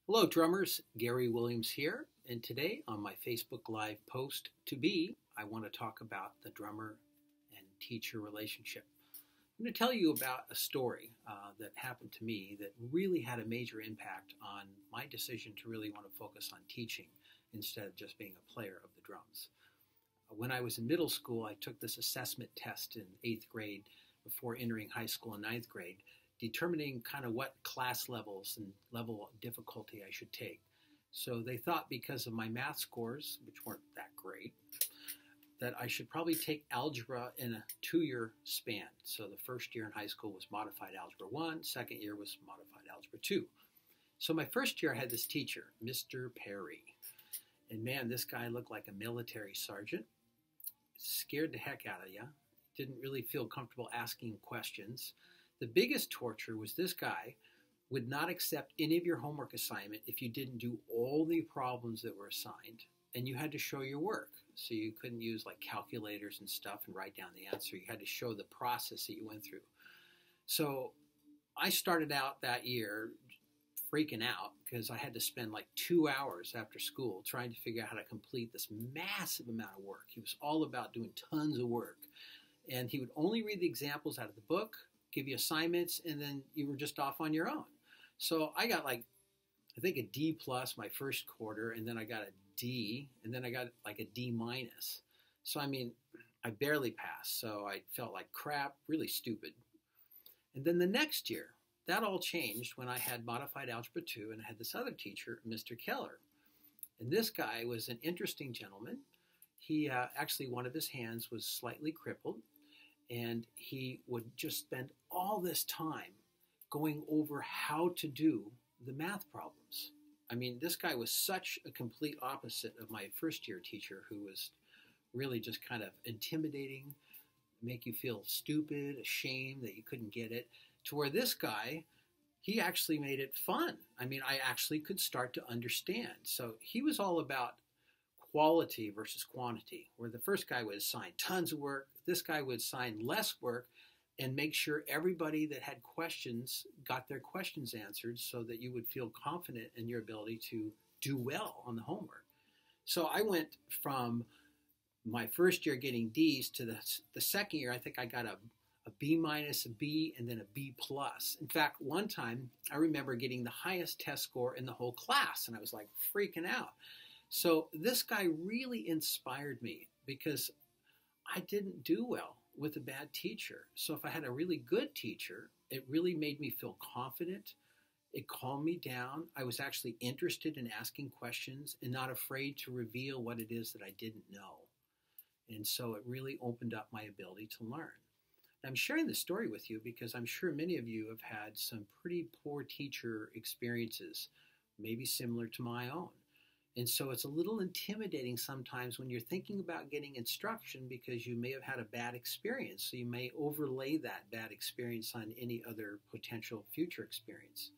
Hello drummers, Gary Williams here, and today on my Facebook Live post to be, I want to talk about the drummer and teacher relationship. I'm going to tell you about a story that happened to me that really had a major impact on my decision to really want to focus on teaching instead of just being a player of the drums. When I was in middle school, I took this assessment test in 8th grade before entering high school in 9th grade, determining kind of what class levels and level of difficulty I should take. So they thought because of my math scores, which weren't that great, that I should probably take algebra in a 2-year span. So the first year in high school was modified algebra 1, second year was modified algebra 2. So my first year I had this teacher, Mr. Perry. And man, this guy looked like a military sergeant. Scared the heck out of you. Didn't really feel comfortable asking questions. The biggest torture was this guy would not accept any of your homework assignment if you didn't do all the problems that were assigned, and you had to show your work. So you couldn't use like calculators and stuff and write down the answer. You had to show the process that you went through. So I started out that year freaking out because I had to spend like 2 hours after school trying to figure out how to complete this massive amount of work. He was all about doing tons of work. And he would only read the examples out of the book, give you assignments, and then you were just off on your own. So I got like, I think a D plus my first quarter, and then I got a D, and then I got like a D minus. So I mean, I barely passed, so I felt like crap, really stupid. And then the next year, that all changed when I had modified algebra 2, and I had this other teacher, Mr. Keller. And this guy was an interesting gentleman. He actually, one of his hands was slightly crippled, and he would just spend all this time going over how to do the math problems. I mean, this guy was such a complete opposite of my first year teacher, who was really just kind of intimidating, make you feel stupid, ashamed that you couldn't get it, to where this guy, he actually made it fun. I mean, I actually could start to understand. So he was all about quality versus quantity, where the first guy would assign tons of work, this guy would assign less work and make sure everybody that had questions got their questions answered so that you would feel confident in your ability to do well on the homework. So I went from my first year getting D's to the second year, I think I got a B minus, a B, and then a B plus. In fact, one time I remember getting the highest test score in the whole class, and I was like freaking out. So this guy really inspired me because I didn't do well with a bad teacher. So if I had a really good teacher, it really made me feel confident. It calmed me down. I was actually interested in asking questions and not afraid to reveal what it is that I didn't know. And so it really opened up my ability to learn. I'm sharing this story with you because I'm sure many of you have had some pretty poor teacher experiences, maybe similar to my own. And so it's a little intimidating sometimes when you're thinking about getting instruction because you may have had a bad experience. So you may overlay that bad experience on any other potential future experience.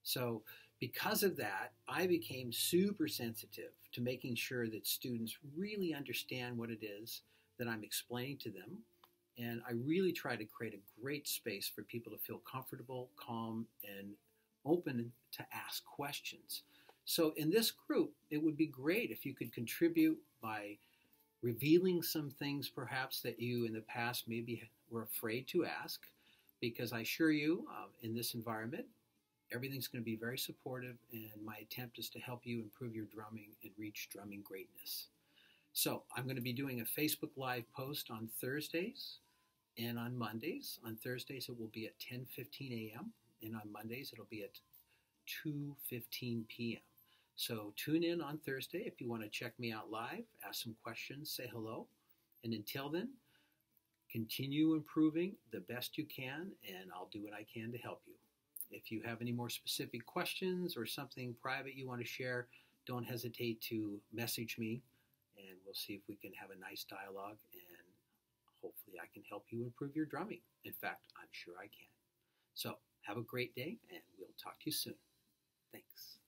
So because of that, I became super sensitive to making sure that students really understand what it is that I'm explaining to them. And I really try to create a great space for people to feel comfortable, calm, and open to ask questions. So in this group, it would be great if you could contribute by revealing some things perhaps that you in the past maybe were afraid to ask, because I assure you in this environment, everything's going to be very supportive, and my attempt is to help you improve your drumming and reach drumming greatness. So I'm going to be doing a Facebook Live post on Thursdays and on Mondays. On Thursdays, it will be at 10:15 a.m., and on Mondays, it'll be at 2:15 p.m. So tune in on Thursday if you want to check me out live, ask some questions, say hello. And until then, continue improving the best you can, and I'll do what I can to help you. If you have any more specific questions or something private you want to share, don't hesitate to message me, and we'll see if we can have a nice dialogue, and hopefully I can help you improve your drumming. In fact, I'm sure I can. So have a great day, and we'll talk to you soon. Thanks.